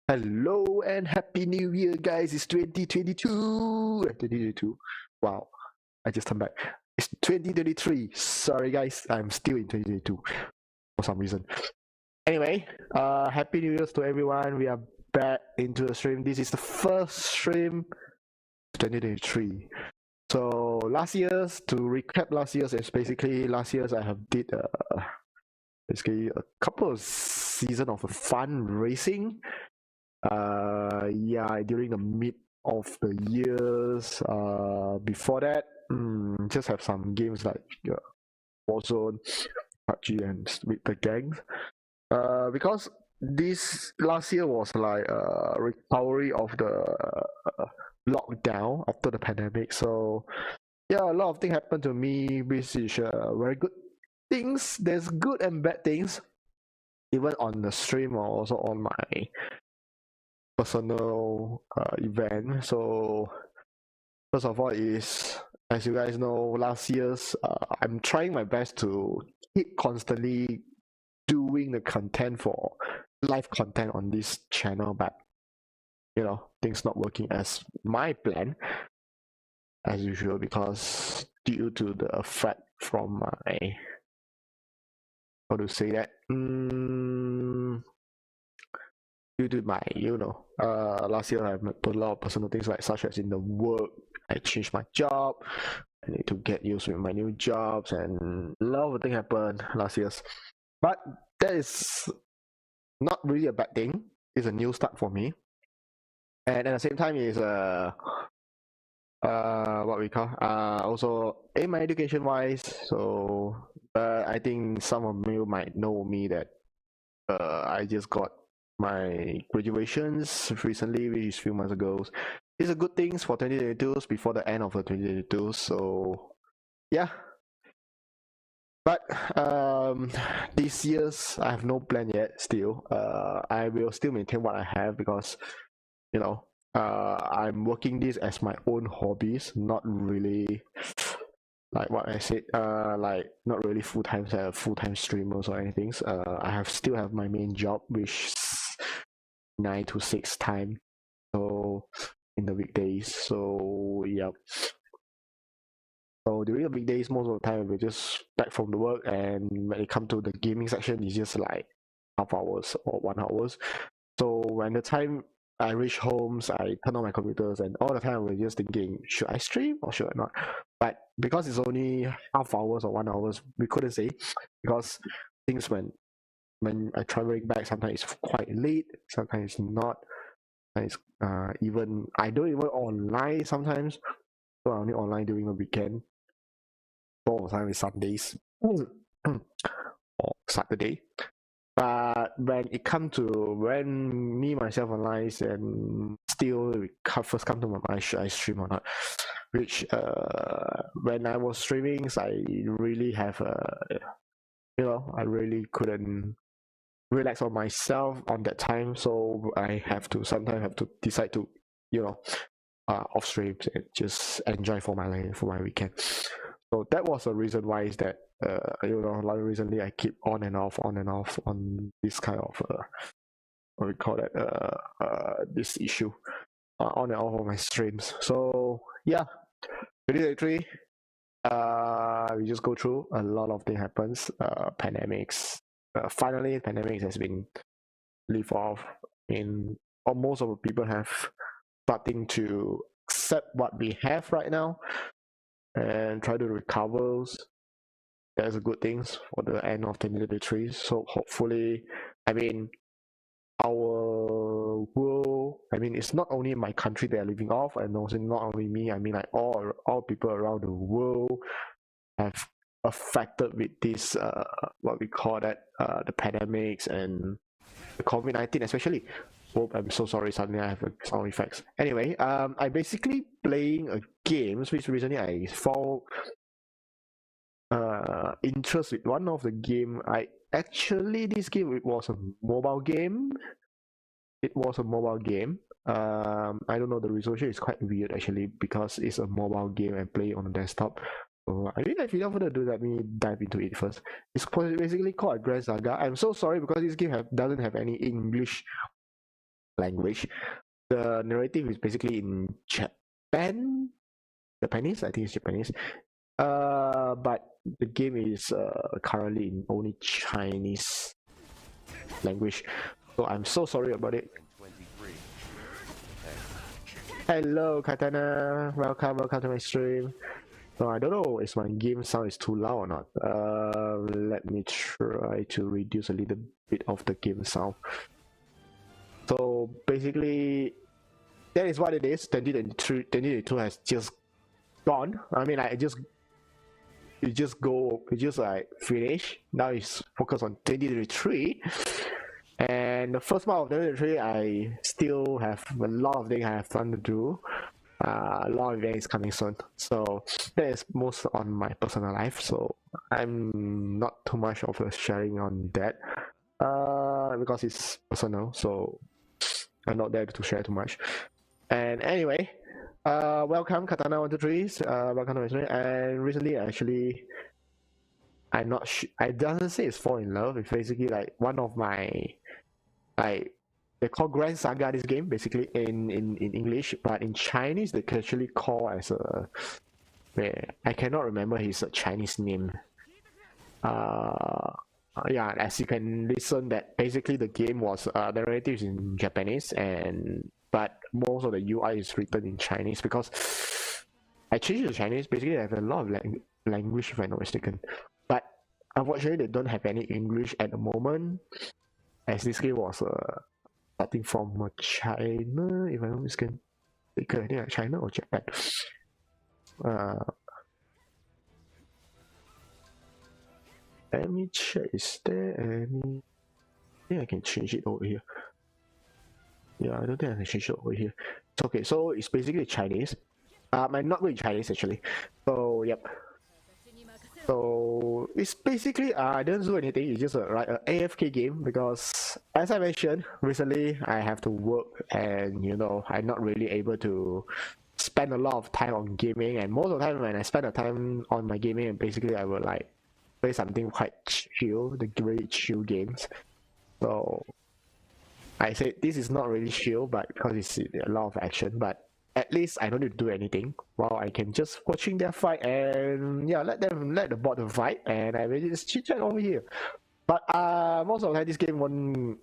Hello and happy new year, guys. It's 2022. 2022. Wow, I just turned back. It's 2023. Sorry, guys, I'm still in 2022 for some reason. Anyway, happy new year to everyone. We are back into the stream. This is the first stream 2023. So last year's, to recap last year's, it's basically last year's I have did basically a couple of season of fun racing. Yeah, during the mid of the years. Before that, just have some games like Warzone, PUBG, and with the gangs. Because this last year was like a recovery of the lockdown after the pandemic. So yeah, a lot of things happened to me, which is very good things. There's good and bad things, even on the stream or also on my personal event. So first of all is, as you guys know, last year's I'm trying my best to keep constantly doing the content for live content on this channel, but you know, things not working as my plan as usual, because due to the effect from my, how to say that, due to my, you know, last year I put a lot of personal things, like such as in the work, I changed my job, I need to get used with my new jobs, and a lot of things happened last year. But that is not really a bad thing. It's a new start for me, and at the same time is what we call also in my education wise. So I think some of you might know me that I just got my graduations recently, which is a few months ago. It's a good things for 2022 before the end of the 2022. So yeah. But this year's I have no plan yet still. I will still maintain what I have, because you know, I'm working this as my own hobbies, not really like what I said, like not really full-time streamers or anything. I still have my main job, which is 9 to 6 time, so in the weekdays. So yeah. So during the weekdays, most of the time we're just back from the work, and when it comes to the gaming section, it's just like half hours or 1 hours. So when the time I reach homes, I turn on my computers, and all the time we're just thinking, should I stream or should I not? But because it's only half hours or 1 hours, we couldn't say, because things when I traveling back, sometimes it's quite late, sometimes it's not. It's even I don't even online sometimes, so I only online during the weekend. All the time is Sundays or Saturday. But when it comes to when me myself analyze and still first come to my mind, should I stream or not? Which when I was streaming, I really have you know, I really couldn't relax on myself on that time, so I have to sometimes have to decide to, you know, off streams and just enjoy for my weekend. So that was the reason why is that you know, like recently I keep on and off on this kind of what we call that this issue on and off of my streams. So yeah, 2023, we just go through a lot of things happens. Pandemics. Finally, pandemics has been lift off. In most of the people have starting to accept what we have right now and try to recover. That's a good things for the end of 2023. So hopefully, I mean, our world, I mean, it's not only my country that are living off, and also not only me, I mean, like all people around the world have affected with this what we call that the pandemics and the COVID-19 especially. Oh, I'm so sorry, suddenly I have sound effects. Anyway, I basically playing a game which recently I found interest with one of the game. This game, it was a mobile game. I don't know, the resolution is quite weird actually, because it's a mobile game and play on a desktop. So I mean, if you don't want to do, let me dive into it first. It's basically called a Grand Saga. I'm so sorry because this game doesn't have any English language. The narrative is basically in Japanese. I think it's Japanese. But the game is currently in only Chinese language. So I'm so sorry about it. Hello, Katana. Welcome to my stream. So I don't know if my game sound is too loud or not. Let me try to reduce a little bit of the game sound. So basically, that is what it is. 2022 has just gone. I mean, like, it just like finish. Now it's focused on 2023. And the first month of 2023, I still have a lot of things I have fun to do. A lot of events coming soon, so that is most on my personal life, so I'm not too much of a sharing on that because it's personal, so I'm not there to share too much. And anyway, welcome Katana123, welcome to my channel. And recently actually I'm not I doesn't say it's fall in love, it's basically like one of my like they call Grand Saga this game basically in English, but in Chinese they actually call as a I cannot remember his Chinese name. Yeah, as you can listen that basically the game was the narrative is in Japanese but most of the UI is written in Chinese because I changed it to Chinese. Basically I have a lot of language if I'm not mistaken, but unfortunately they don't have any English at the moment as this game was starting from China, if I'm not mistaken. I think like China or Japan. Let me check, is there any... I think I can change it over here. Yeah, I don't think I can change it over here. It's okay, so it's basically Chinese. Not really Chinese actually. So, yep. So it's basically I didn't do anything. It's just a AFK game because, as I mentioned recently, I have to work and I'm not really able to spend a lot of time on gaming. And most of the time when I spend the time on my gaming, and basically I will like play something quite chill, the very chill games. So I said this is not really chill, but because it's a lot of action, but at least I don't need to do anything while I can just watching their fight and yeah, let the bot fight and I will just chit chat over here. But most of the time this game won't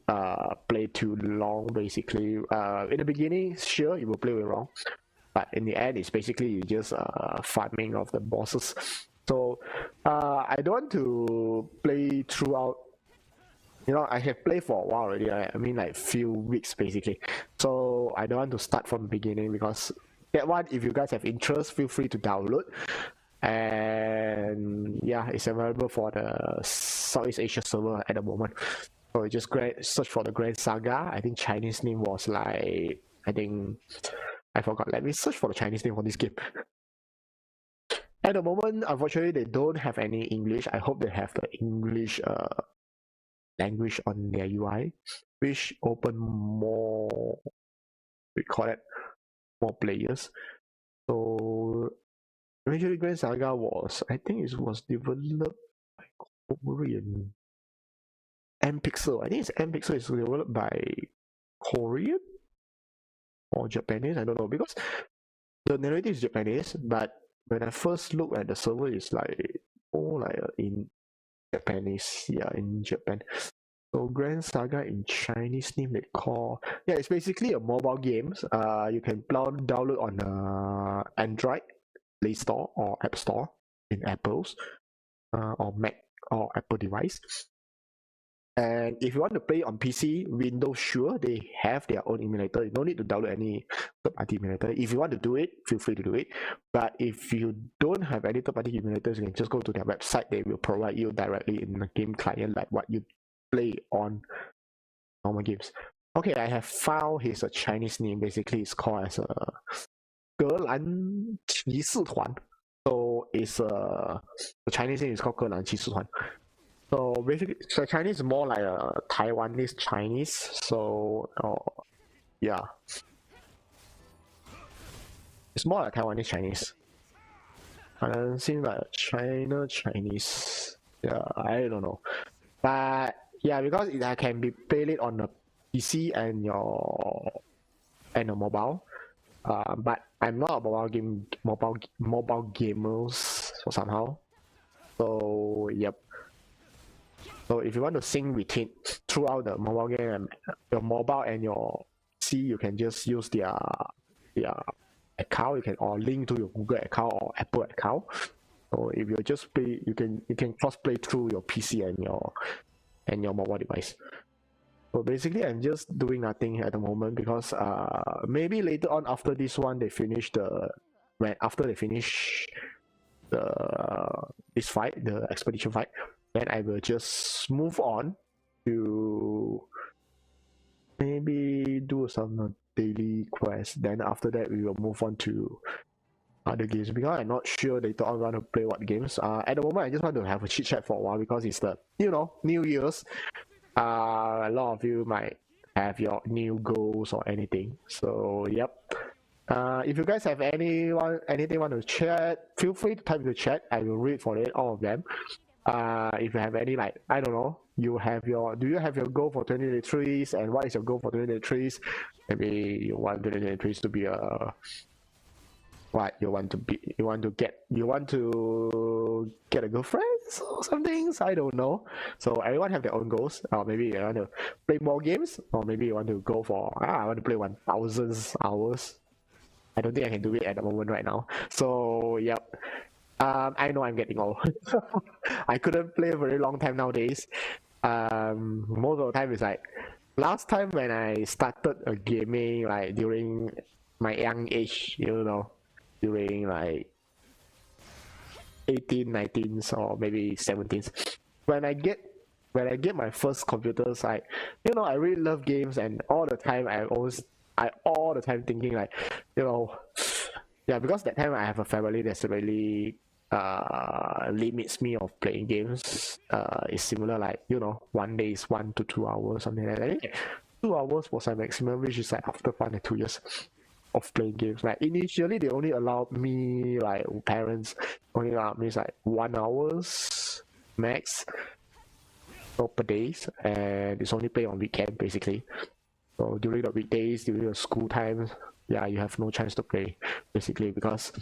play too long basically. In the beginning, sure, it will play very long, but in the end, it's basically just farming of the bosses. So I don't want to play throughout. I have played for a while already. I mean, like few weeks basically. So I don't want to start from the beginning because that one, if you guys have interest, feel free to download. And yeah, it's available for the Southeast Asia server at the moment. So you just search for the Grand Saga. I think Chinese name was like I forgot. Let me search for the Chinese name for this game. At the moment, unfortunately, they don't have any English. I hope they have the English language on their UI, which open more, we call it, more players. So originally Grand Saga was, I think it was developed by Korean. MPixel, I think it's MPixel is developed by Korean or Japanese, I don't know, because the narrative is Japanese, but when I first look at the server, it's like more like in Japanese, yeah, in Japan. So Grand Saga in Chinese name they call, yeah, it's basically a mobile games. You can download on Android Play Store or App Store in Apple's or Mac or Apple device. And if you want to play on PC, Windows, sure, they have their own emulator. You don't need to download any third-party emulator. If you want to do it, feel free to do it. But if you don't have any third-party emulators, you can just go to their website. They will provide you directly in the game client like what you play on normal games. Okay, I have found his Chinese name. Basically, it's called as a 格兰骑士团. So it's the Chinese name is called 格兰骑士团. So basically, so Chinese is more like a Taiwanese Chinese. So yeah, it's more like Taiwanese Chinese. And it seems like China Chinese. Yeah, I don't know, but yeah, because it can be played on the PC and your mobile. But I'm not a mobile gamers so somehow. So yep. So if you want to sync with it throughout the mobile game, your mobile and your PC, you can just use their account. You can or link to your Google account or Apple account. So if you just play, you can cross play through your PC and your mobile device. So basically, I'm just doing nothing at the moment because maybe later on after this one they finish after they finish this fight, the expedition fight, then I will just move on to maybe do some daily quests. Then after that, we will move on to other games because I'm not sure later on want to play what games. At the moment, I just want to have a chit chat for a while because it's the New Year's. A lot of you might have your new goals or anything. So yep. If you guys have anything want to chat, feel free to type in the chat. I will read for it, all of them. If you have any, like, I don't know, do you have your goal for 2023s, and what is your goal for 2023s? Maybe you want 2023s to be a what you want to get a girlfriend or something. I don't know. So everyone have their own goals. Or maybe you want to play more games, or maybe you want to go for I want to play 1,000 hours. I don't think I can do it at the moment right now. So yep. I know I'm getting old. I couldn't play a very long time nowadays. Most of the time is like last time when I started a gaming, like during my young age, during like 18, 19s or maybe 17s. When I get my first computers, I really love games, and all the time all the time thinking like, yeah, because that time I have a family that's really limits me of playing games. It's similar, like 1 day is 1 to 2 hours, something like that. I think 2 hours was my maximum, which is like after 1 or 2 years of playing games. Like initially they only allowed me, like parents only allowed me like 1 hours max per days, and it's only play on weekend basically. So during the weekdays, during the school times, yeah, you have no chance to play basically because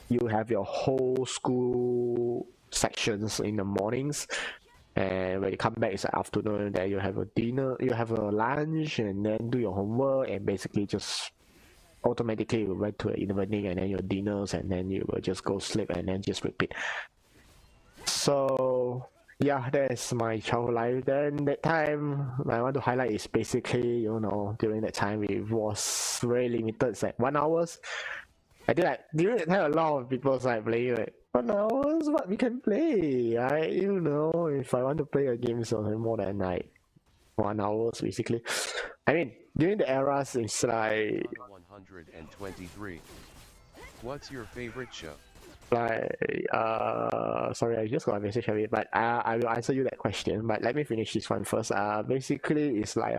you have your whole school sections in the mornings, and when you come back it's the afternoon. Then you have a dinner, you have a lunch, and then do your homework, and basically just automatically you went to the evening, and then your dinners, and then you will just go sleep, and then just repeat. So yeah, that's my childhood life. Then that time I want to highlight is basically, during that time it was very limited. It's like 1 hours. I think like during that time a lot of people like playing like 1 hours, what we can play. If I want to play a game it's more than like 1 hours basically. I mean, during the eras it's like 123. What's your favorite show? Like sorry, I just got a message of it, but I will answer you that question, but let me finish this one first. Basically it's like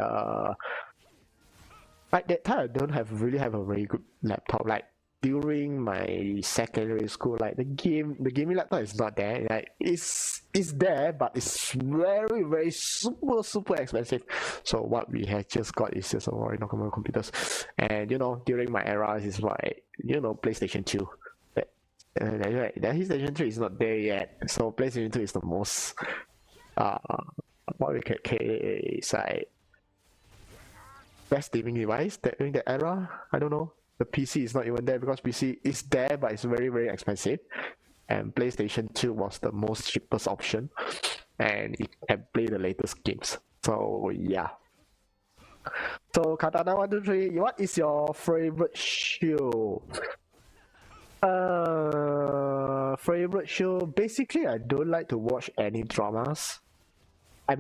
that time I don't really have a very good laptop. Like during my secondary school, like the gaming laptop is not there. Like it's there, but it's very, very super expensive. So what we have just got is just a very normal computers. And during my era is like PlayStation 2. Right, that PlayStation 3 is not there yet. So PlayStation 2 is the most what we can say best gaming device during that era. I don't know. The PC is not even there because PC is there, but it's very, very expensive. And PlayStation 2 was the most cheapest option, and it can play the latest games. So yeah. So Katana 123, what is your favorite show? Favorite show? Basically, I don't like to watch any dramas. I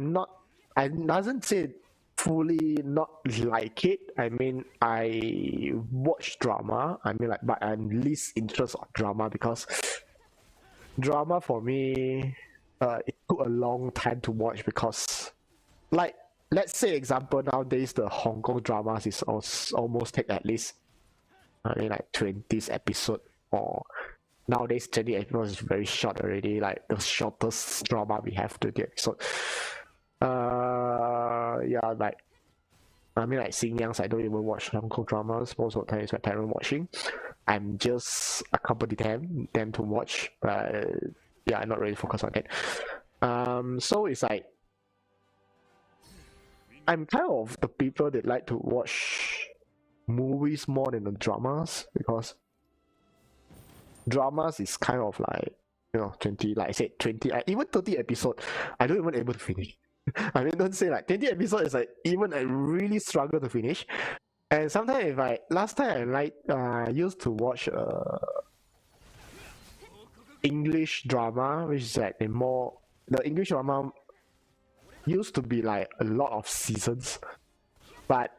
doesn't say fully not like it. I mean, I watch drama. But I'm least interested in drama because drama for me, it took a long time to watch because, like, let's say example nowadays the Hong Kong dramas is almost take at least, like 20 episodes, or nowadays 20 episodes is very short already. Like the shortest drama we have 20 episodes. Yeah, like seeing youngs, I don't even watch Hong Kong dramas. Most of the time it's my parents watching. I'm just accompany them to watch, but yeah, I'm not really focused on it. So it's like I'm kind of the people that like to watch movies more than the dramas, because dramas is kind of like 20, like I said, 20, even 30 episodes I don't even able to finish. I mean, don't say like 20 episodes is like even I really struggle to finish. And sometimes if last time I used to watch English drama, which is like the English drama used to be like a lot of seasons. But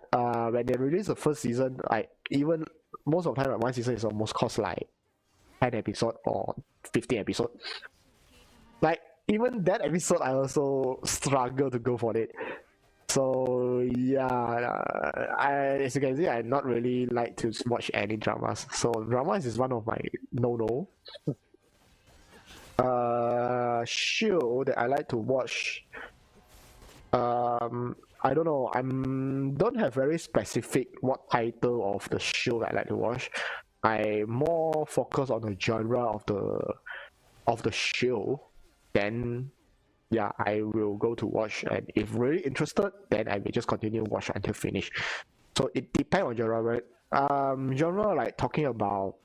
when they release the first season, like even most of the time, like, one season is almost cost like 10 episode or 15 episode. Like even that episode, I also struggle to go for it. So yeah, as you can see, I not really like to watch any dramas. So dramas is one of my no. Show that I like to watch. I don't know. Don't have very specific what title of the show that I like to watch. I more focus on the genre of the show. Then yeah, I will go to watch, and if really interested, then I may just continue watch until finish. So it depends on genre, right? Genre like talking about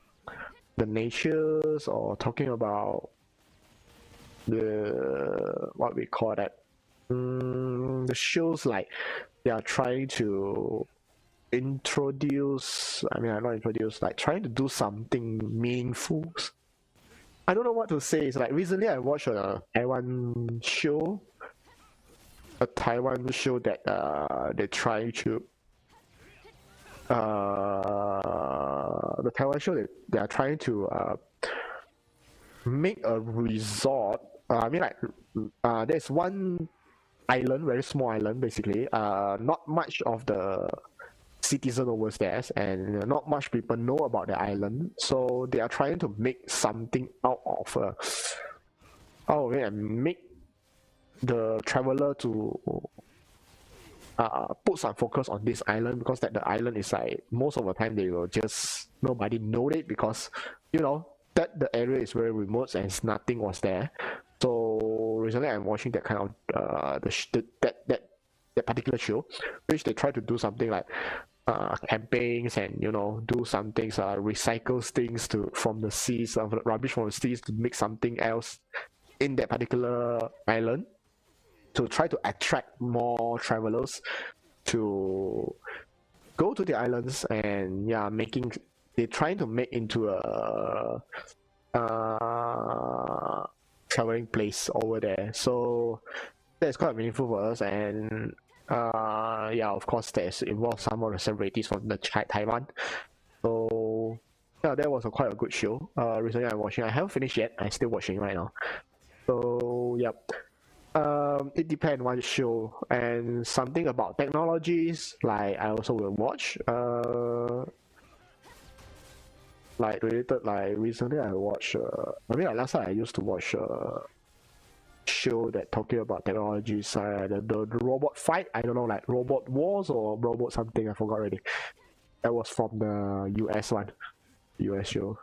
the natures or talking about the what we call that. The shows like they are trying to introduce. I mean, not introduce, like trying to do something meaningful. I don't know what to say. It's like recently I watched a Taiwan show. A Taiwan show that they try to the Taiwan show that they are trying to make a resort. I mean, like there's one island, very small island basically. Not much of the citizen over there, and not much people know about the island, so they are trying to make something out of make the traveler to put some focus on this island, because that the island is like most of the time they will just nobody know it, because you know that the area is very remote and nothing was there. So recently I'm watching that kind of that particular show, which they try to do something like campaigns and do some things, recycle things from the seas, of rubbish from the seas, to make something else in that particular island, to try to attract more travelers to go to the islands. And yeah, they're trying to make into a traveling place over there. So that's quite meaningful for us. And yeah, of course there's involved some of the celebrities from the Taiwan. So yeah, that was quite a good show. Recently I'm watching. I haven't finished yet. I'm still watching right now. So yep. It depends on the show. And something about technologies, like I also will watch. Like related, like recently I watched. I mean, like last time I used to watch show that talking about technologies, the robot fight. I don't know, like Robot Wars or Robot something. I forgot already. That was from the US one, US show.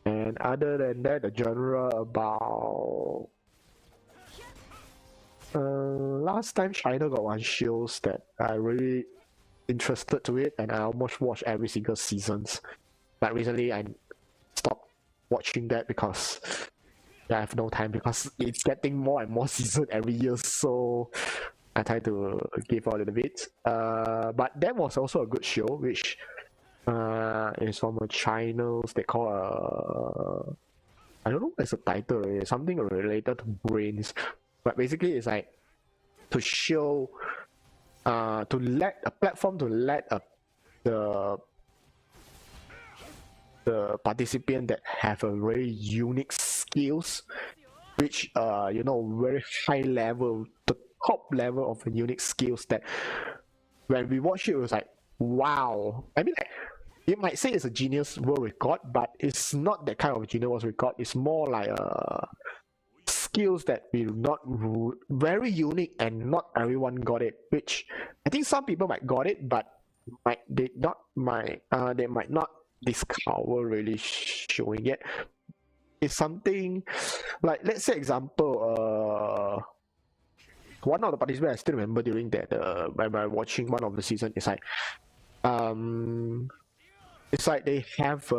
And other than that, the genre about. Last time China got one shows that I really interested to it, and I almost watched every single seasons. But recently I stopped watching that because I have no time, because it's getting more and more season every year. So I try to give out a little bit. But that was also a good show, which is from a channels they call I don't know what's the title. It's something related to brains. But basically it's like to show to let a platform to let the participant that have a very unique skills, which very high level, the top level of unique skills, that when we watch it, it was like, wow. I mean, like, you might say it's a Guinness World Record, but it's not that kind of Guinness World Record. It's more like skills that will not very unique, and not everyone got it, which I think some people might got it, but they might not discover really showing it. It's something like, let's say example, one of the participants I still remember during that when I watching one of the season, it's like they have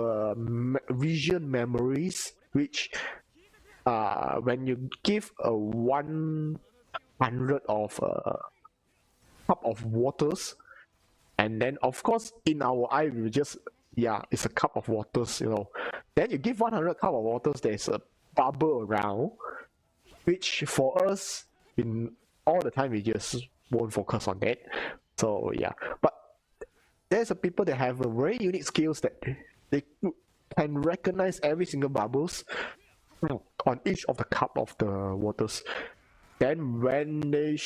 vision memories, which when you give a 100 of cup of waters, and then of course in our eye we just, yeah, it's a cup of waters, then you give 100 cup of waters, there's a bubble around, which for us in all the time we just won't focus on that. So yeah, but there's a people that have a very unique skills that they can recognize every single bubbles on each of the cup of the waters. Then when they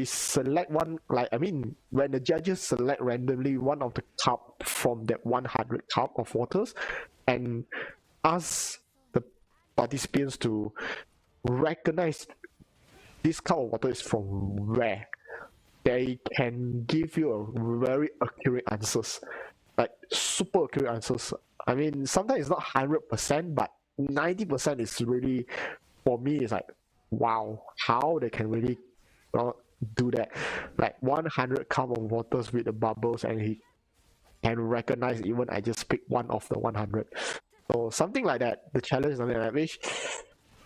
select one, like I mean, when the judges select randomly one of the cup from that 100 cup of waters, and ask the participants to recognize this cup of water is from where, they can give you a very accurate answers, like super accurate answers. I mean, sometimes it's not 100%, but 90% is really, for me, it's like, wow, how they can really do that. Like 100 cup of waters with the bubbles, and he can recognize even I just picked one of the 100. So something like that. The challenge is something like that, which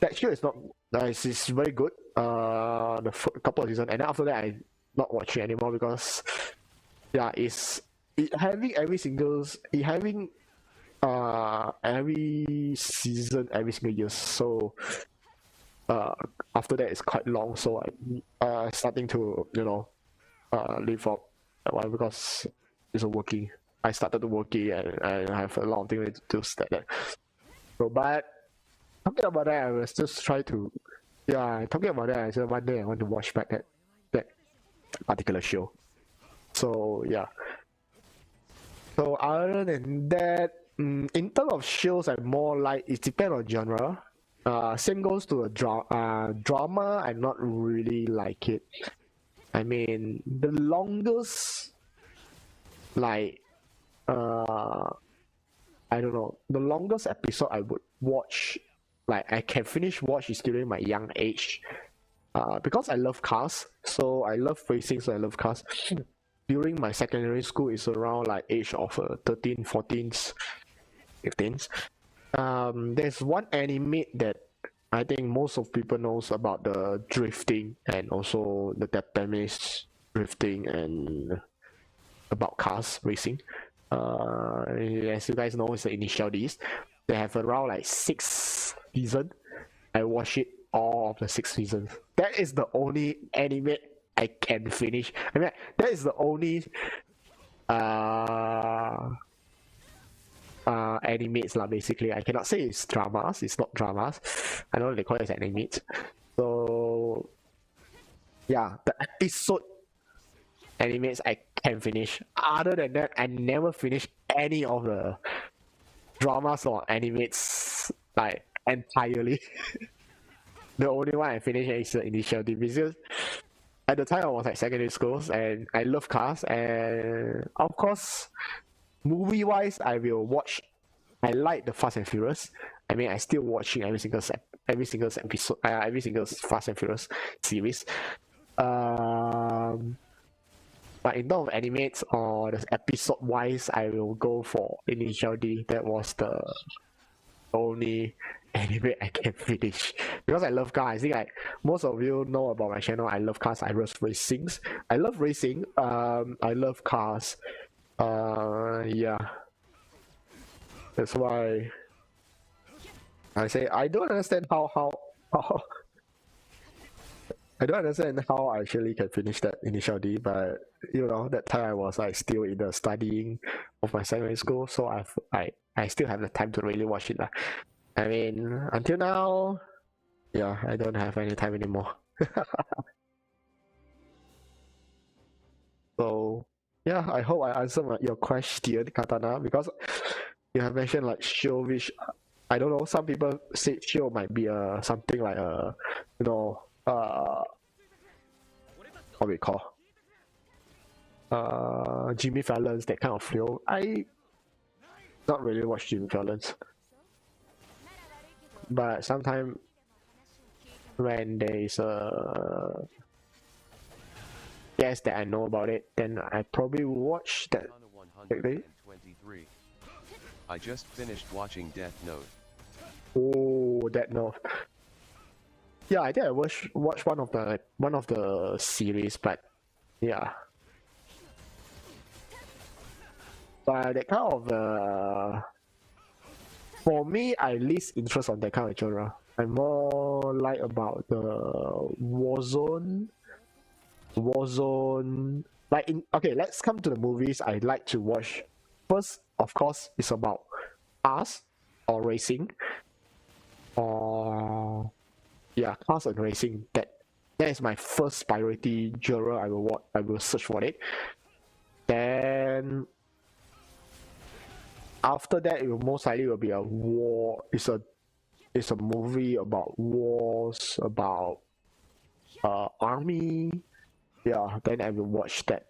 that show is not nice. It's very good. The couple of seasons, and then after that, I not watching anymore because yeah, having every season every single year. So after that it's quite long. So I starting to leave out that one because it's working. I started to working and I have a lot of things to start that. So but talking about that, I was just try to talking about that. I said one day I want to watch back that particular show. So yeah. So other than that, in terms of shows, I'm more like it depends on genre. Same goes to a drama. I not really like it. I mean, the longest, like, I don't know, the longest episode I would watch, like I can finish watch, is during my young age. Because I love cars, so I love racing, so I love cars. During my secondary school, it's around like age of 13, 14s, 15s. There's one anime that I think most of people knows about, the drifting and also the Japanese drifting and about cars racing. As you guys know, it's the Initial D's. They have around like 6 seasons. I watch it all of the 6 seasons. That is the only anime I can finish. I mean, that is the only animates lah, basically. I cannot say it's dramas. It's not dramas. I know they call it animates. So yeah, the episode animates I can finish. Other than that, I never finish any of the dramas or animates like entirely. The only one I finished is the Initial D, because at the time I was like secondary school and I love cars, and of course movie wise I will watch. I like the Fast and Furious. I mean, I still watching every single episode, every single Fast and Furious series. But in terms of animates or the episode wise, I will go for Initial D. That was the only anime I can finish because I love cars. I think like most of you know about my channel. I love cars. I love racing. I love racing. I love cars. Yeah. That's why I say I don't understand how I don't understand how I actually can finish that Initial D, but you know, that time I was like still in the studying of my secondary school, so I still have the time to really watch it lah. I mean, until now, yeah, I don't have any time anymore. So yeah, I hope I answered your question, Katana, because you have mentioned like show, which I don't know. Some people say show might be something like what we call Jimmy Fallon's, that kind of show. I not really watch Jimmy Fallon's, but sometimes when there's a guess that I know about it, then I probably watch that. 123. I just finished watching Death Note. Oh, Death Note. Yeah, I think I watched one of the series, but yeah. But that kind of for me, I least interest on that kind of genre. I'm more like about the Warzone like in okay, let's come to the movies I like to watch. First, of course, it's about cars or racing, or yeah, cars and racing. That is my first priority genre. I will watch. I will search for it. Then after that, it will most likely will be a war. It's a movie about wars, about army. Yeah, then I will watch that.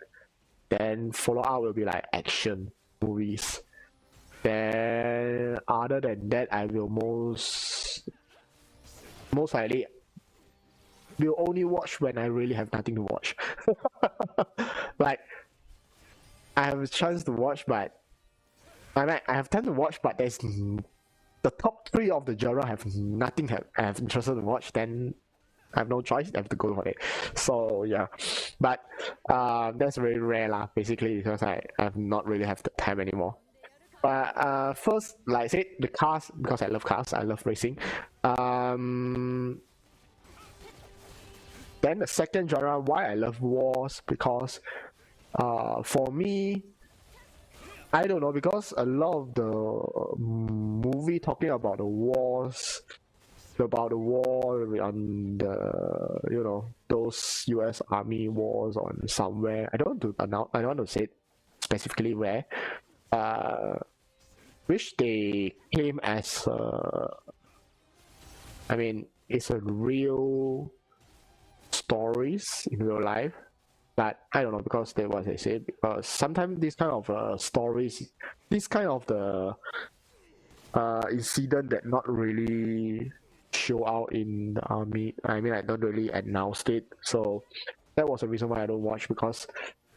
Then follow up will be like action movies. Then other than that, I will most likely will only watch when I really have nothing to watch. Like I have a chance to watch, but I have time to watch, but there's the top three of the genre have nothing I have interested to watch. Then I have no choice. I have to go for it. So yeah, but that's very rare lah. Basically, because I have not really have the time anymore. But first, like I said, the cars, because I love cars. I love racing. Then the second genre, why I love wars, because for me, I don't know, because a lot of the movie talking about the wars, about the war on the those US Army wars on somewhere. I don't want to say specifically where, which they claim as I mean, it's a real stories in real life, but I don't know, because they what they say, because sometimes this kind of stories, this kind of the incident that not really show out in the army, I mean, I don't really announce it. So that was the reason why I don't watch, because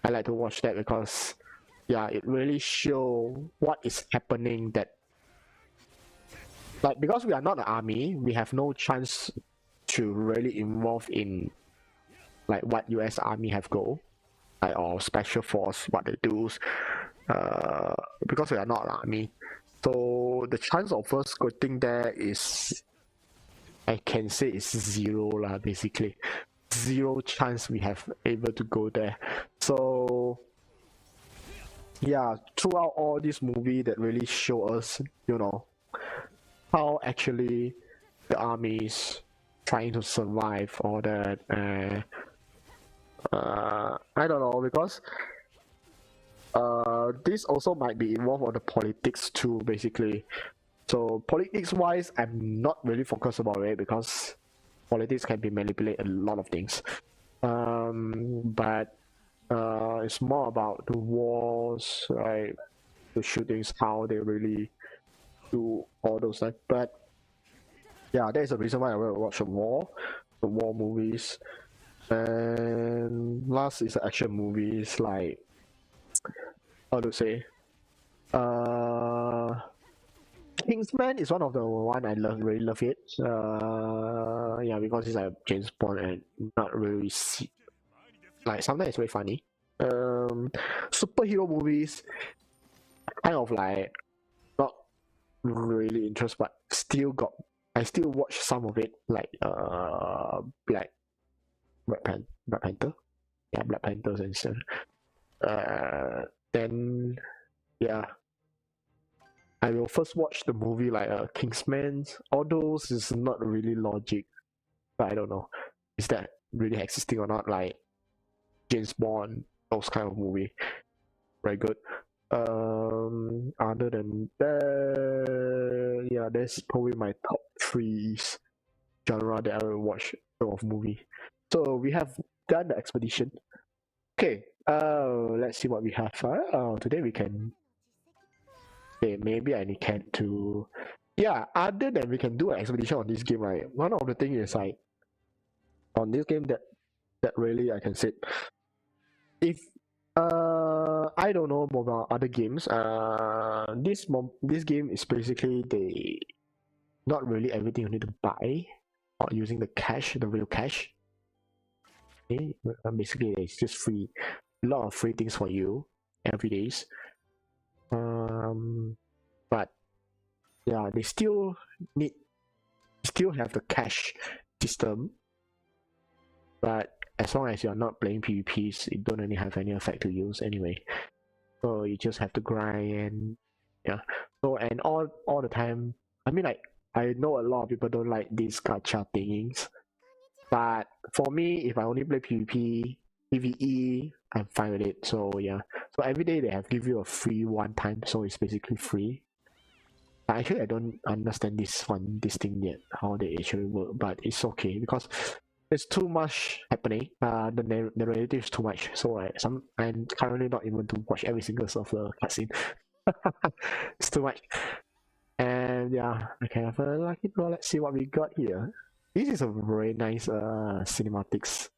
I like to watch that because yeah, it really show what is happening, that like, because we are not the army, we have no chance to really involve in like what US Army have go, like, or special force, what they do, because we are not army. So the chance of us getting there is, I can say, is zero lah. Basically, zero chance we have able to go there. So yeah, throughout all this movie that really show us, how actually the armies trying to survive all that. I don't know, because this also might be involved on the politics too, basically. So politics wise, I'm not really focused about it, because politics can be manipulated a lot of things. But it's more about the wars, right? The shootings, how they really do all those stuff. But yeah, that is the reason why I will watch the war movies. And last is action movies, like, how to say, Kingsman is one of the one I really love it. Yeah, because it's like James Bond and not really like, sometimes it's very funny. Superhero movies, kind of like not really interest, but I still watch some of it, like Black Panther, yeah, Black Panthers and stuff. Then yeah, I will first watch the movie like Kingsman. All those is not really logic, but I don't know, is that really existing or not? Like James Bond, those kind of movie, very good. Other than that, yeah, that's probably my top three genre that I will watch of movie. So we have done the expedition. Okay, let's see what we have. Today we can. Okay, maybe I can to. Yeah, other than we can do an expedition on this game, right? One of the things is like on this game that really I can say, if I don't know about other games. This game is basically they not really everything you need to buy or using the cash, the real cash. Okay? Basically, it's just free, a lot of free things for you every days. But yeah, they still have the cash system, but as long as you're not playing PvPs, it don't really have any effect to use anyway. So you just have to grind and yeah. So and all the time, I mean like I know a lot of people don't like these gacha things, but for me, if I only play PvP, PvE, I'm fine with it. So yeah. So every day they have give you a free one time, so it's basically free. Actually, I don't understand this thing yet, how they actually work, but it's okay because there's too much happening. The narrative is too much, so I'm currently not even to watch every single of the cutscene. It's too much, and yeah, okay, have a lucky draw. Let's see what we got here. This is a very nice cinematics.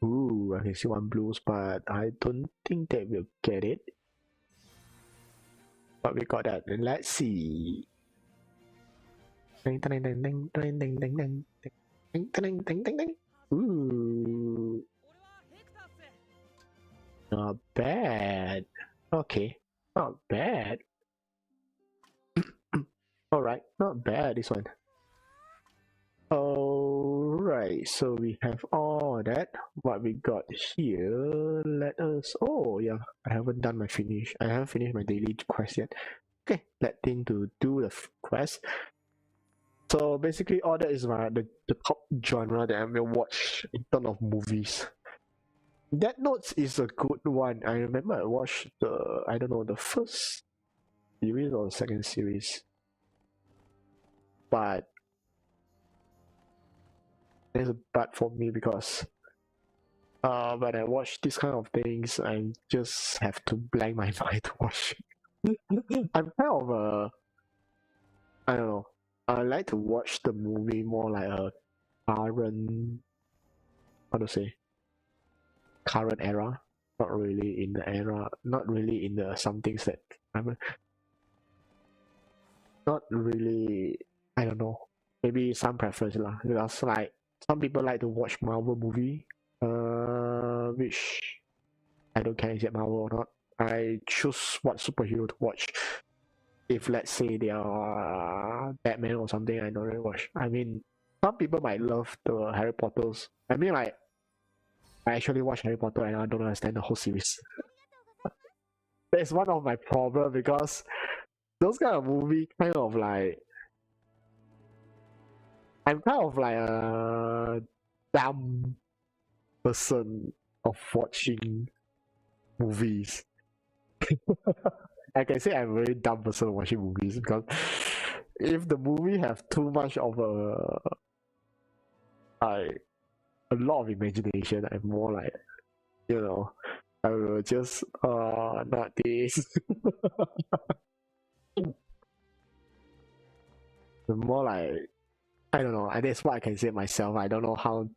Ooh, I can see one blues, but I don't think they will get it. But we got that. Let's see. Ooh, not bad. Okay, not bad. Alright, not bad this one. Alright, so we have all that. What we got here, let us, oh yeah, I haven't done my finish. I haven't finished my daily quest yet. Okay, let him to do the quest. So basically all that is the top genre that I will watch in terms of movies. Death Notes is a good one. I remember I watched I don't know, the first series or the second series. But there's a but for me because when I watch this kind of things, I just have to blank my mind to watch. I'm kind of I don't know. I like to watch the movie more like a current, how to say, current era. Not really in the era. Not really in the some things that I'm. Not really. I don't know. Maybe some preference lah. Because like some people like to watch Marvel movie, which I don't care is it Marvel or not. I choose what superhero to watch. If let's say they are Batman or something, I don't really watch. I mean, some people might love the Harry Potters. I mean, like, I actually watch Harry Potter and I don't understand the whole series. That's one of my problems because those kind of movie kind of like, I'm kind of like a dumb person of watching movies. I can say I'm a very dumb person watching movies because if the movie have too much of a lot of imagination, I'm more like, you know, I will just not this. More like, I don't know, that's what I can say myself. I don't know how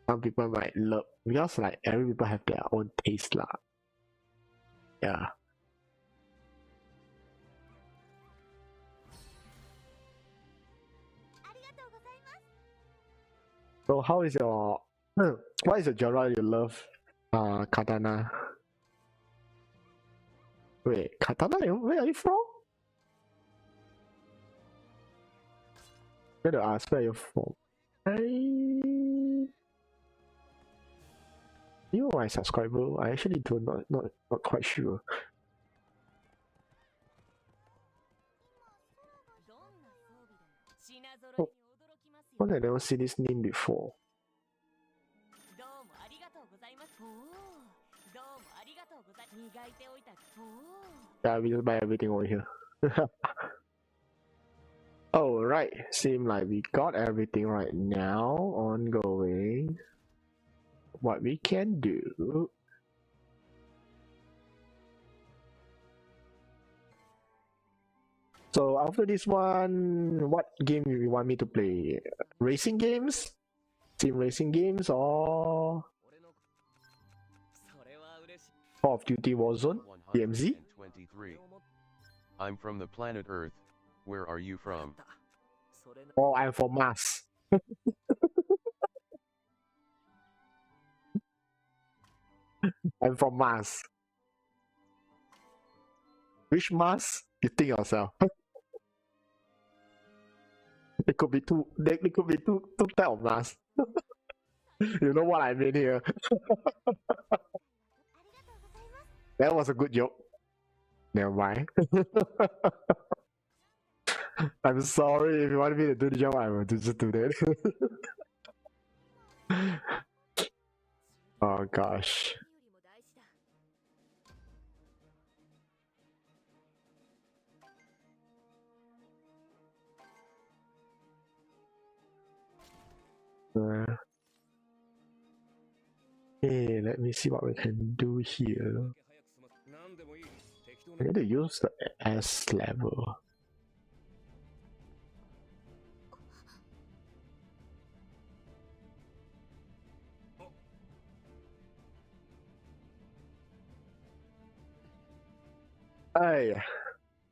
some people might love, because like every people have their own taste lah. Yeah. So how is your what is the genre you love? Katana. Wait, Katana, where are you from? I'm gonna ask where you're from. You are my subscriber. I actually do not quite sure. Oh, I never seen this name before. Yeah, we just buy everything over here. Alright, seem like we got everything right now. Ongoing. What we can do. So after this one, what game you want me to play? Racing games? Team racing games or Call of Duty Warzone? DMZ? I'm from the planet Earth. Where are you from? Oh, I'm from Mars. I'm from Mars. Which Mars? You think yourself. It could be two type of Mars. You know what I mean here. That was a good joke. Never mind. I'm sorry if you want me to do the job, I will just do that. Oh gosh. Hey, let me see what we can do here. I need to use the S level.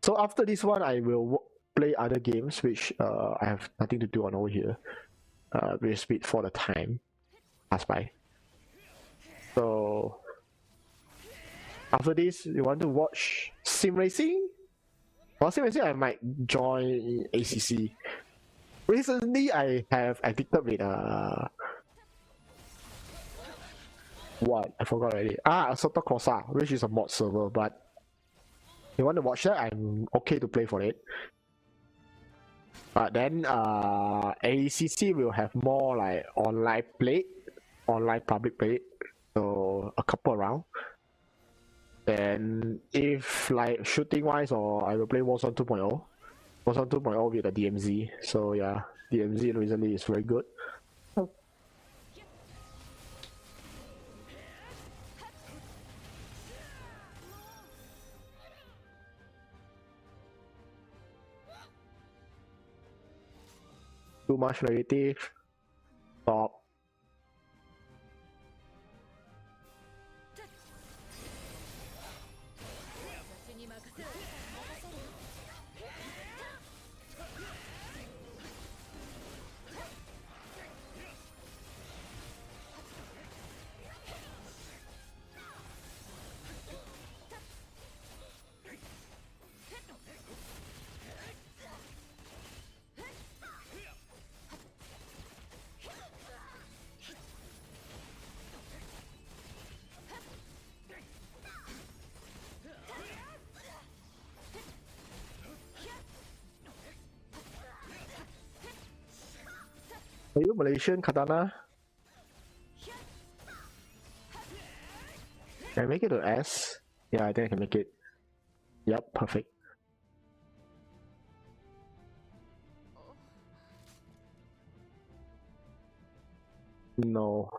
So after this one, I will play other games which I have nothing to do on over here. We'll speed for the time pass by. So after this, you want to watch sim racing? For sim racing, I might join ACC. Recently, I have addicted with what I forgot already. StalkerSenpai, which is a mod server, but you want to watch that, I'm okay to play for it. But then ACC will have more like online play, online public play, so a couple around. Then if like shooting wise, or I will play Warzone 2.0. Warzone 2.0 with the DMZ. So yeah, DMZ recently is very good. Too much negative. Stop. Are you Malaysian, Katana? Can I make it to S? Yeah, I think I can make it. Yep, perfect. No.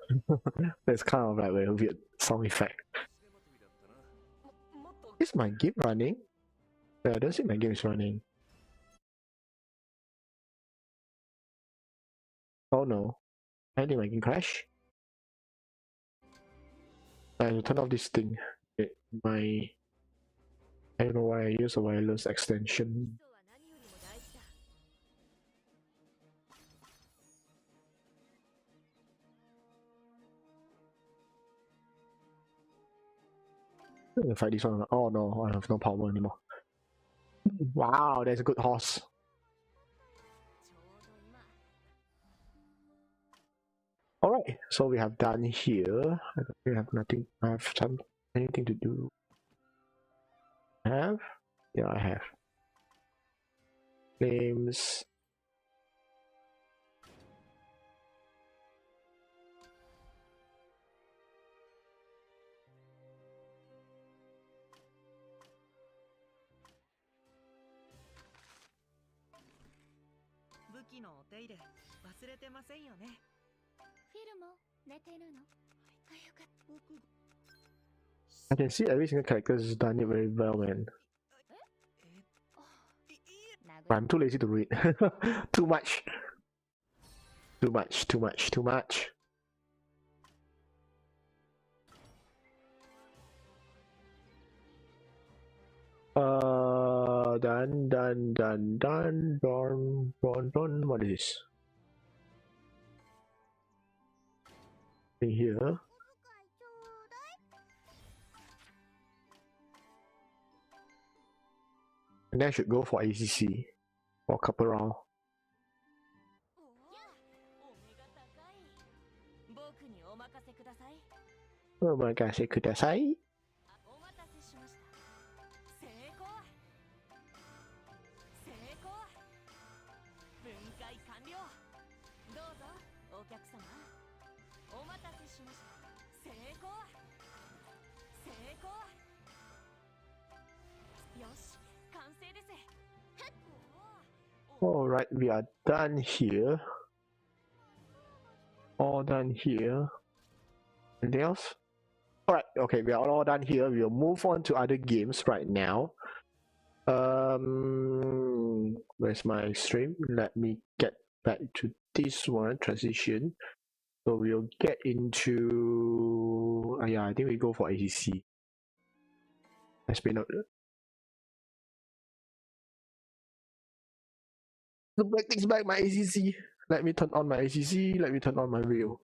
That's kind of like a weird sound effect. Is my game running? Yeah, I don't see my game is running. Oh no. I think my game crash. I have to turn off this thing. I don't know why I use a wireless extension. I'm gonna fight this one. Oh no, I have no power anymore. Wow, that's a good horse. Alright, so we have done here. I don't think I have nothing. I have anything to do. Have? Yeah, I have. Names. I can see every single character has done it very well, man. But I'm too lazy to read. Too much. Too much, too much, too much. Done. What is this? In here. And then I should go for ACC for a couple rounds. お任せください。お待たせしました。成功。成功。分解完了。どうぞお客様。お待たせしました。成功。成功。よし、完成です。Alright, we are done here. All done here. Anything else? Alright, okay, we are all done here. We'll move on to other games right now. Where's my stream? Let me get back to this one, transition. So we'll get into yeah, I think we go for ACC. Has been the black thing's back my ACC. Let me turn on my ACC. Let me turn on my wheel.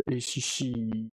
ACC.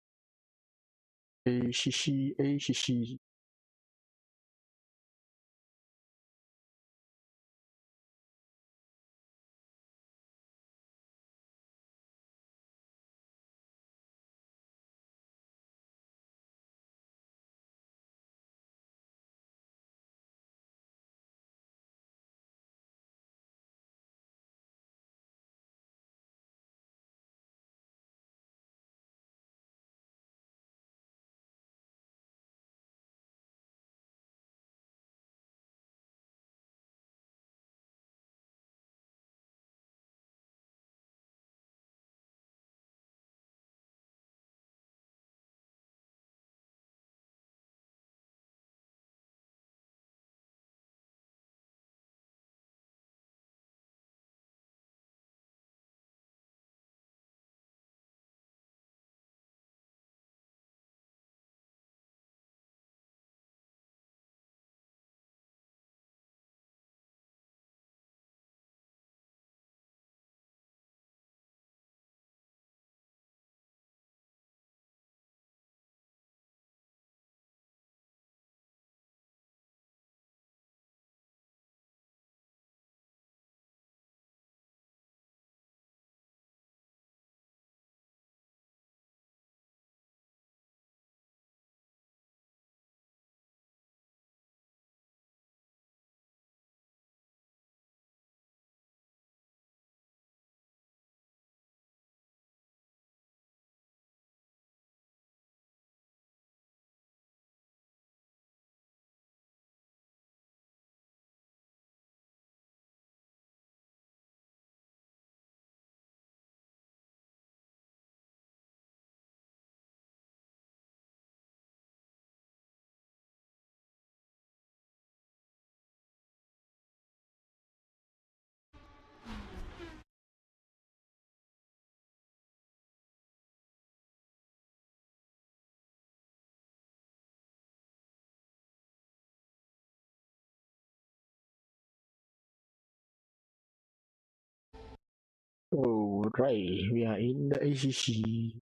Alright, we are in the ACC.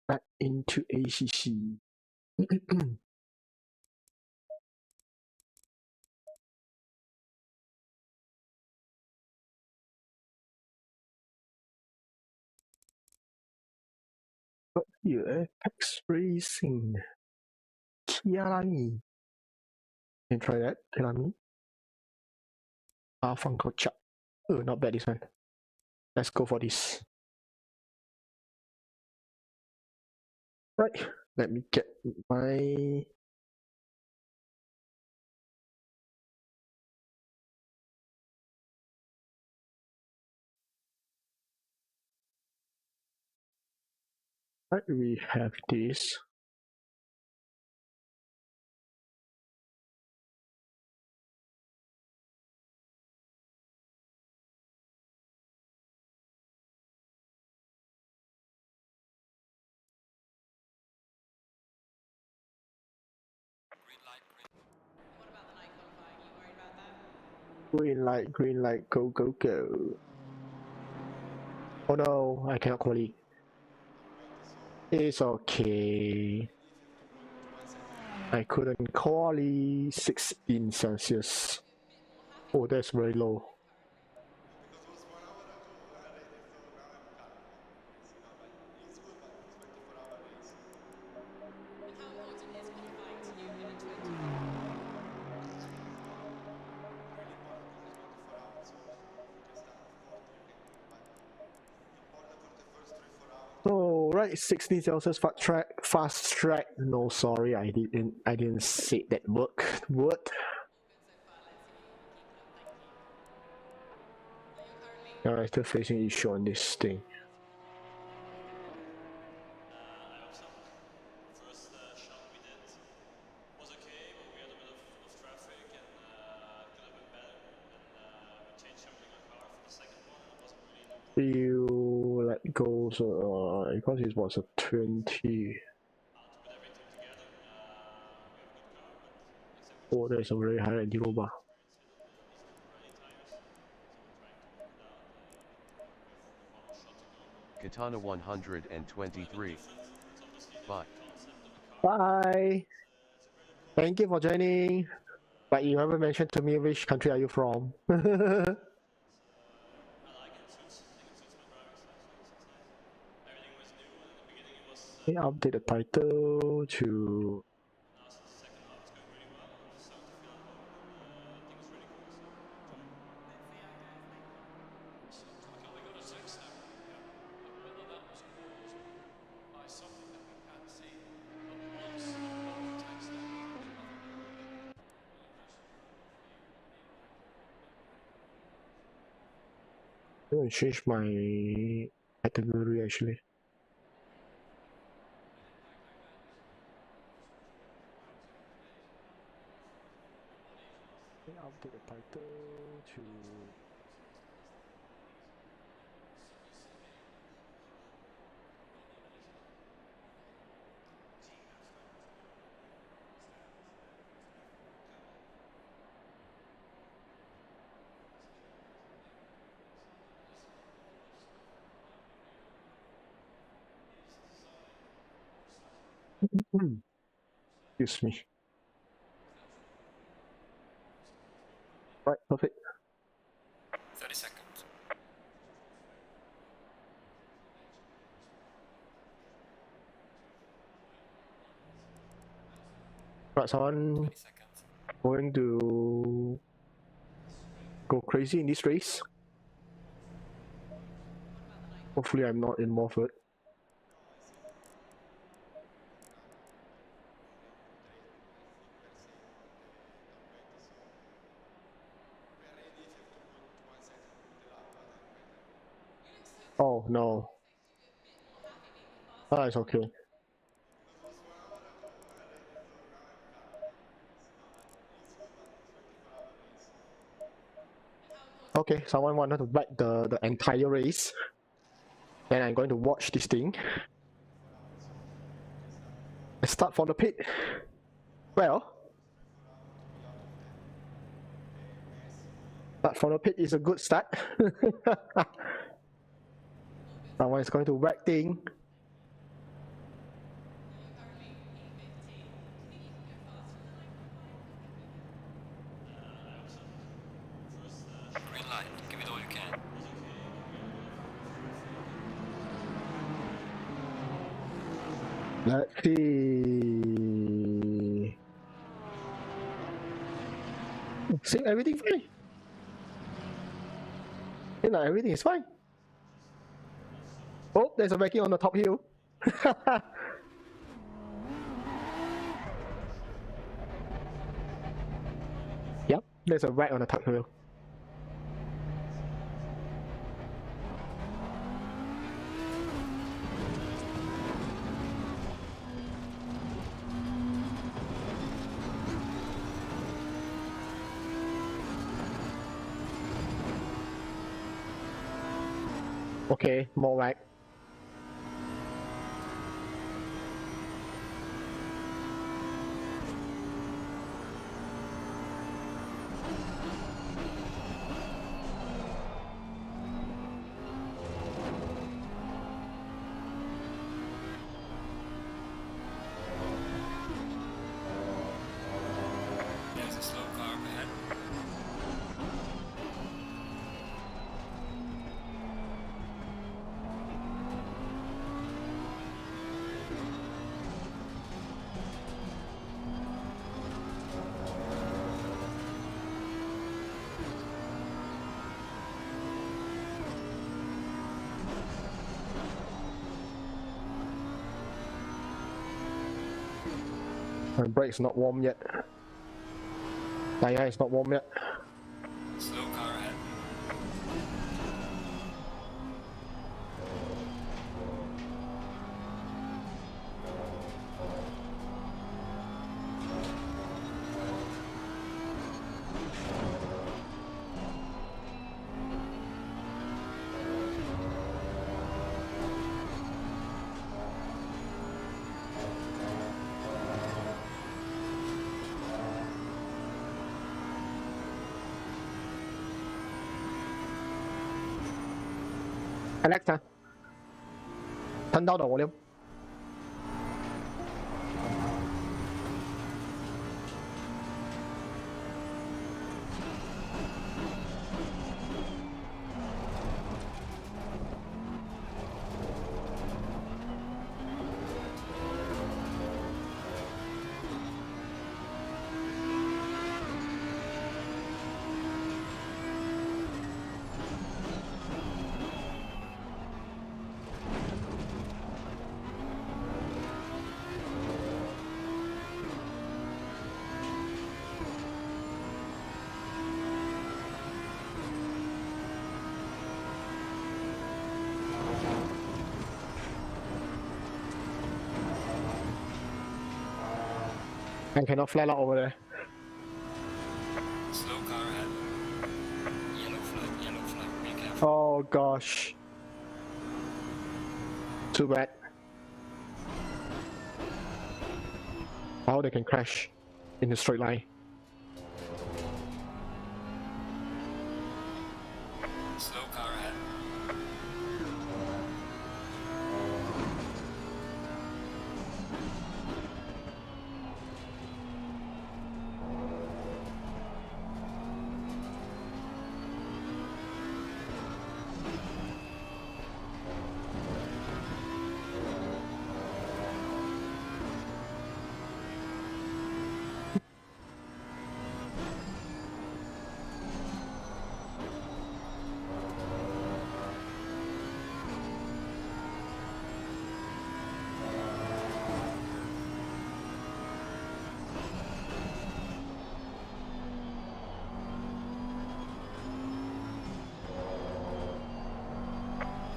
Back into ACC. But here, Apex Racing. Kiarani. Can you try that, Kiarani? Funko Chop. Oh, not bad this one. Let's go for this. Right, let me get my... Right, we have this. Green light, go, go, go. Oh no, I cannot qualify. It's okay. I couldn't qualify 16 Celsius. Oh, that's very low. Oh, right, 16 Celsius fast track. No, sorry, I didn't say that word. I'm still facing issue on this thing. You let go, so because it was a 20. Oh, there's a very high anti-low bar. Katana 123. Bye. Bye. Thank you for joining. But you haven't mentioned to me which country are you from. They update the title to I'm going to change my category actually. They update the title to excuse me. Right, perfect. 30 seconds. Right, someone 20 seconds. going to go crazy in this race. Hopefully I'm not in Morford. Oh no. Ah, it's okay. Okay, someone wanted to write the entire race. Then I'm going to watch this thing. Let's start from the pit. Well, But from the pit is a good start. Someone is going to wreck thing. Green light, give it all you can. Let's see. See, everything fine. You know, everything is fine. Oh, there's a wrecking on the top hill. Yep, there's a wreck on the top hill. Okay, more wreck. There's a slow car up ahead. My brake's not warm yet. Tire is not warm yet. Slow car ahead. Alexa, turn down the volume. And cannot flat out over there. Slow car ahead. Yellow flag, be careful. Oh gosh. Too bad. How they can crash in the straight line. Slow car ahead.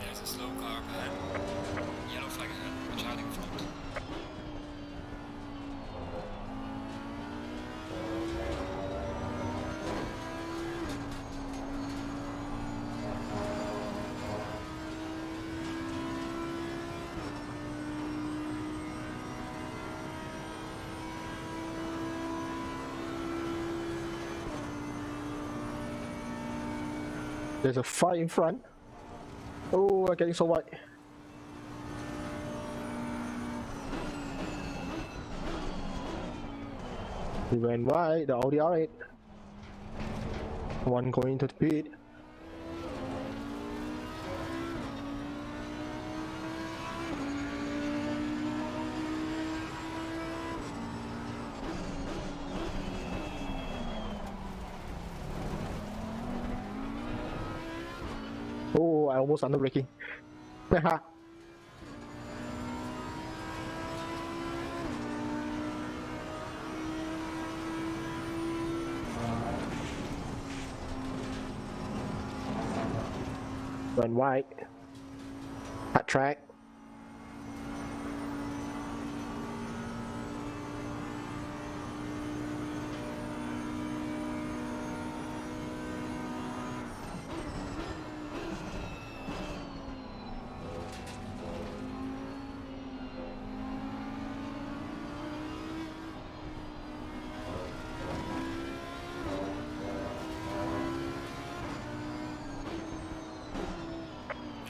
There's a slow car up ahead. Yellow flag ahead. Watch out in front. There's a fight in front. Oh, I'm getting so wide. He went wide, the Audi R8. One going to the pit. Oh, I almost under braking. Haha. Run wide. Hot track.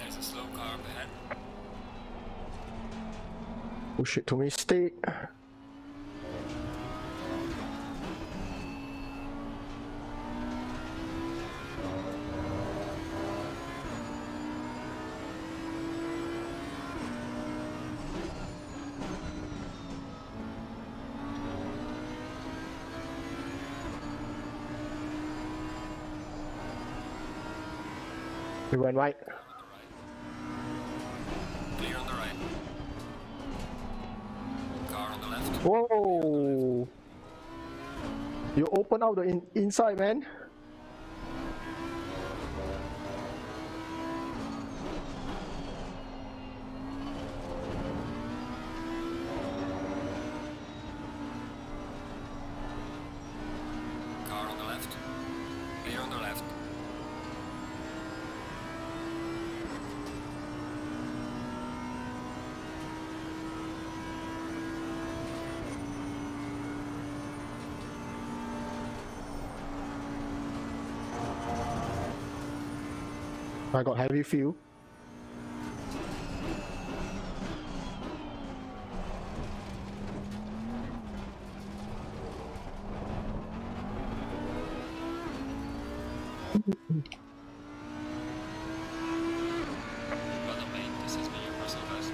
There's a slow car up ahead. Push it to mistake. He went right. Clear on the right. Car on the left. Whoa! You open out the inside, man. Car on the left. Clear on the left. I got heavy fuel. Well done, mate. This has been your personal best.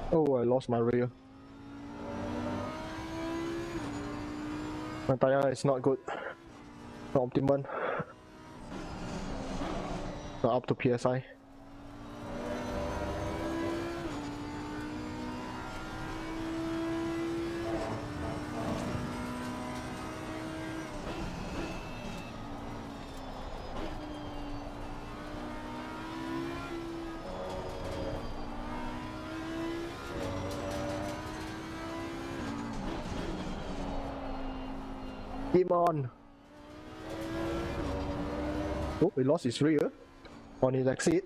Oh, I lost my rear. My tire is not good. Not optimal. Not up to PSI. Game on! Oh, he lost his rear on his exit.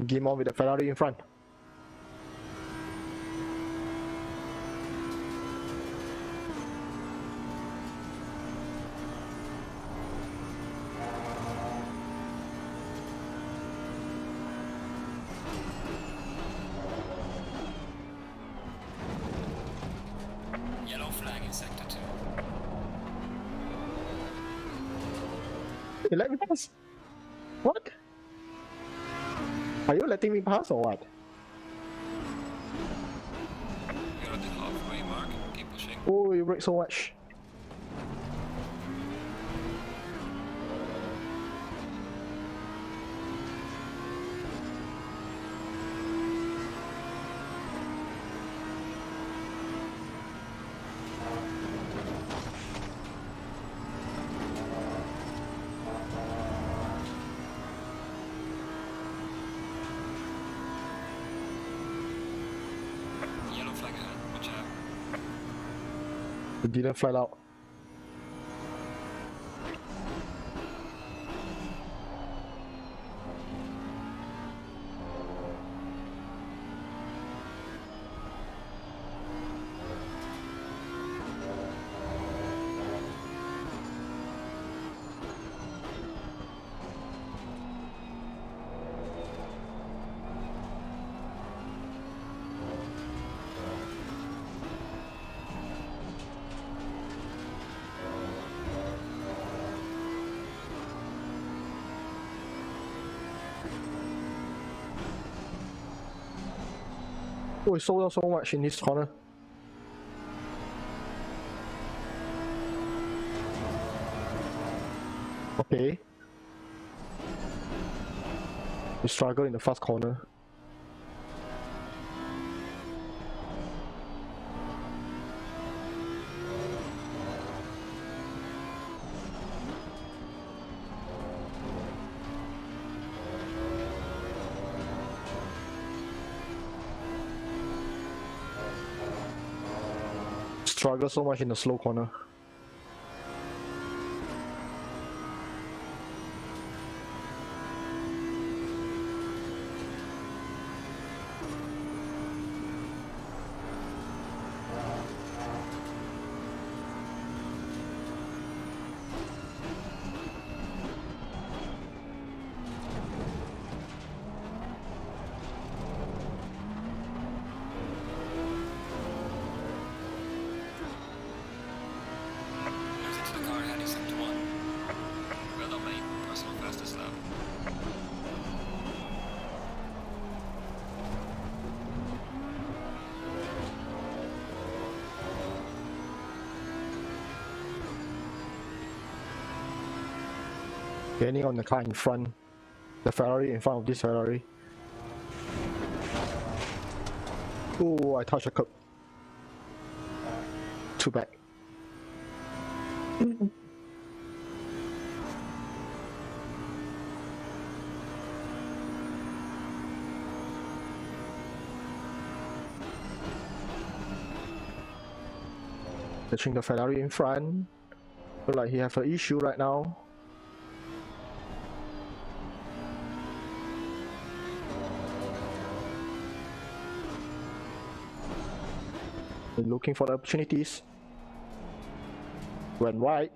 Game on with the Ferrari in front. flying in sector 2. You let me pass? What? Are you letting me pass or what? You're at the halfway mark. Keep pushing. Oh, you break so much. Yellow flag ahead. Watch out. It didn't fly out. Oh, it sold out so much in this corner. Okay. We struggle in the fast corner. Struggle so much in the slow corner. Exit to the car heading sector 1. Well done, mate. Personal fastest lap. Gaining on the car in front. The Ferrari in front of this Ferrari. Oh, I touched a curb. Too bad. Touching the Ferrari in front. Look like he have an issue right now. He's looking for the opportunities. Went wide.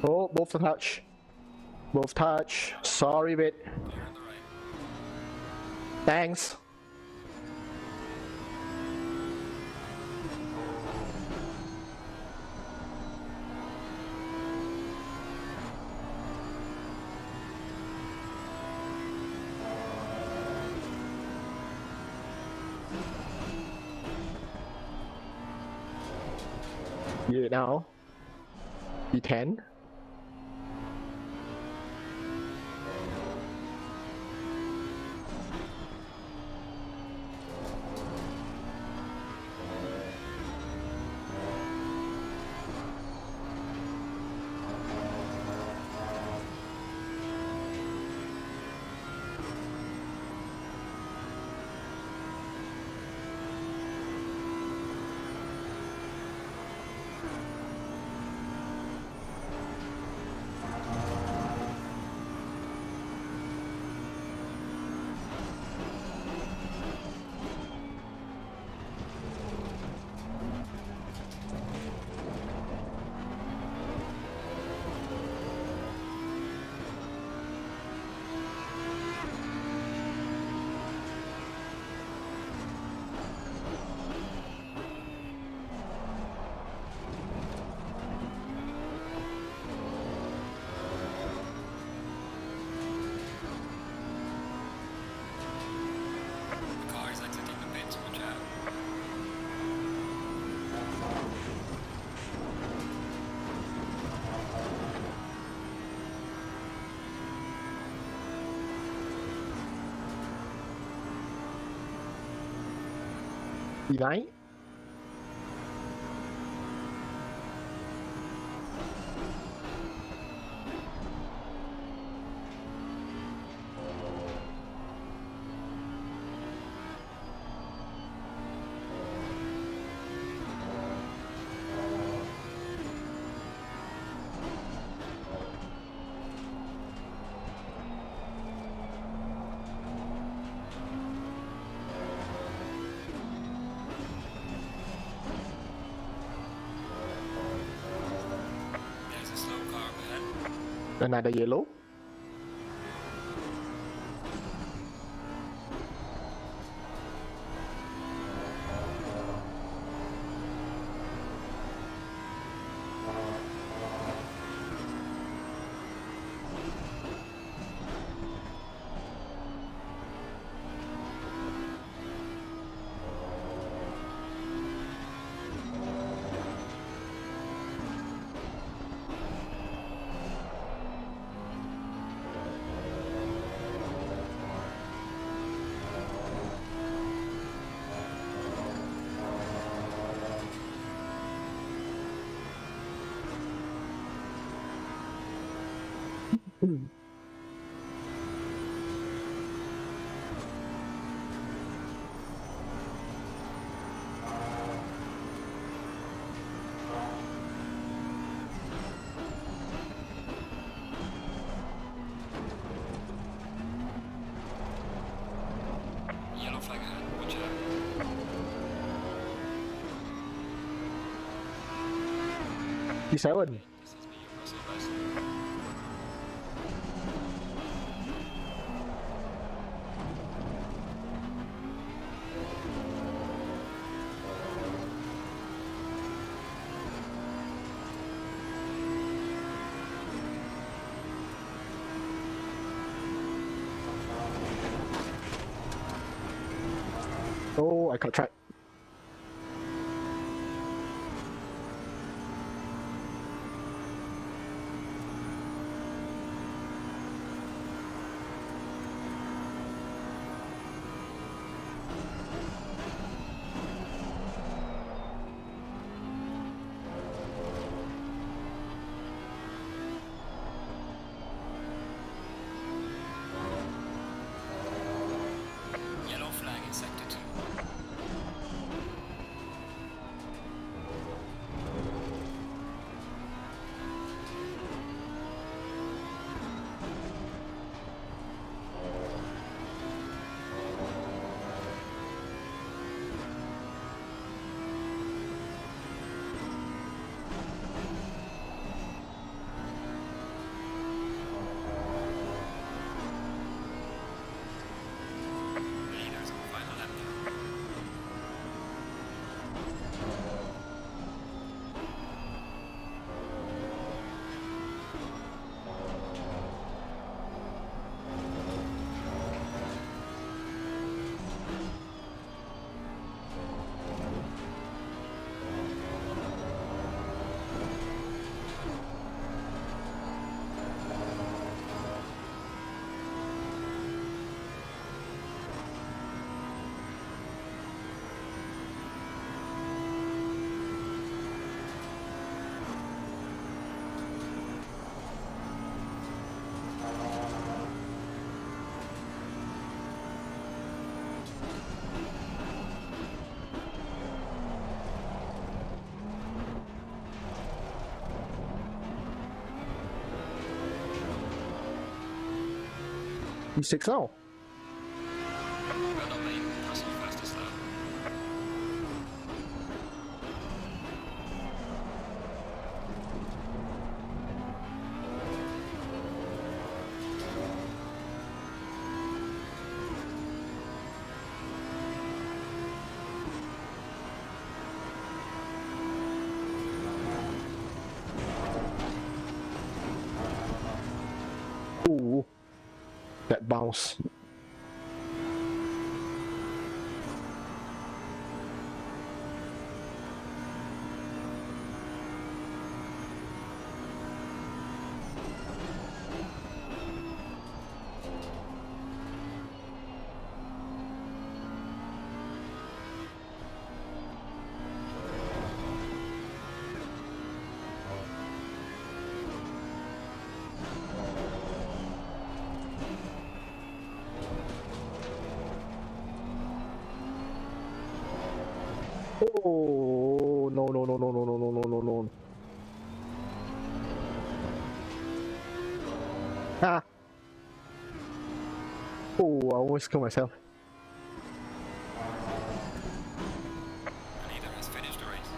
Oh, both touch. Both touch. Sorry, mate. You're on the right. Thanks. Yeah, now. E10. Deny? There's a slow car up ahead. Another yellow? Yellow flag ahead. Watch out. P7. This is me, your personal best. Oh, I got tracked. Yellow flag in sector 2. Leaders on final lap now. P6 now. Well done, mate. Personal fastest lap. Ooh, that bounce. Oh no no no no no no no no no no. Ah. Oh, I almost killed myself. Neither has finished the race.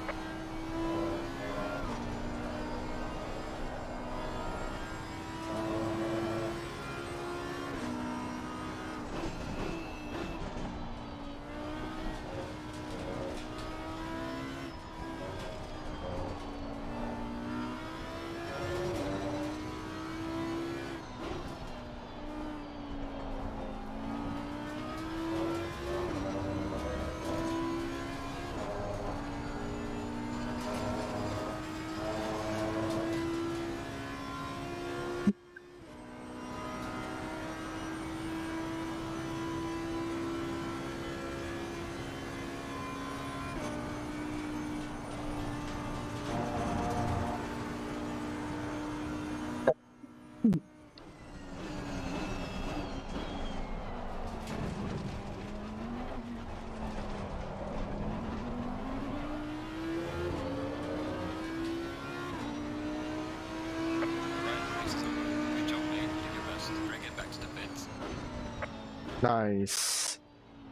Nice.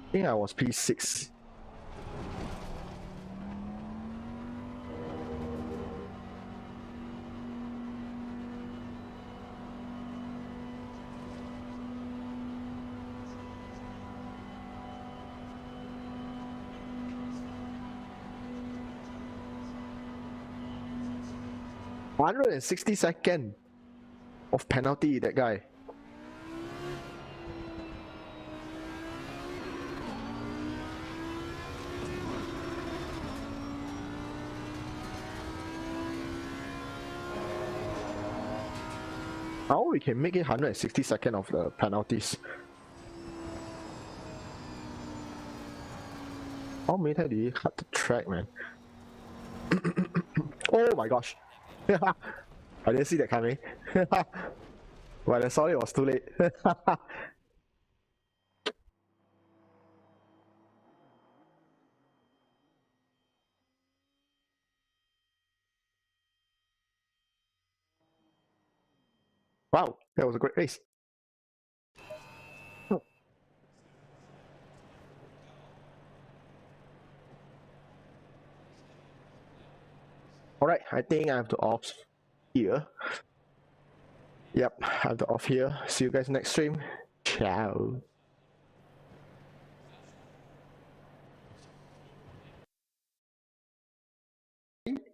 I think I was P6. $160 of penalty, that guy. How we can make it 160 of the penalties? How many times did he cut the track, man? Oh my gosh. I didn't see that coming. But I saw it was too late. Wow, that was a great race. Alright, I think I have to off here. Yep, I have to off here. See you guys next stream. Ciao.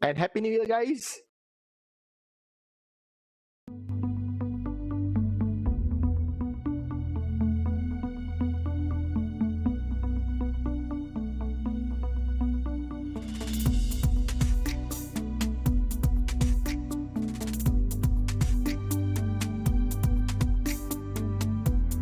And Happy New Year, guys!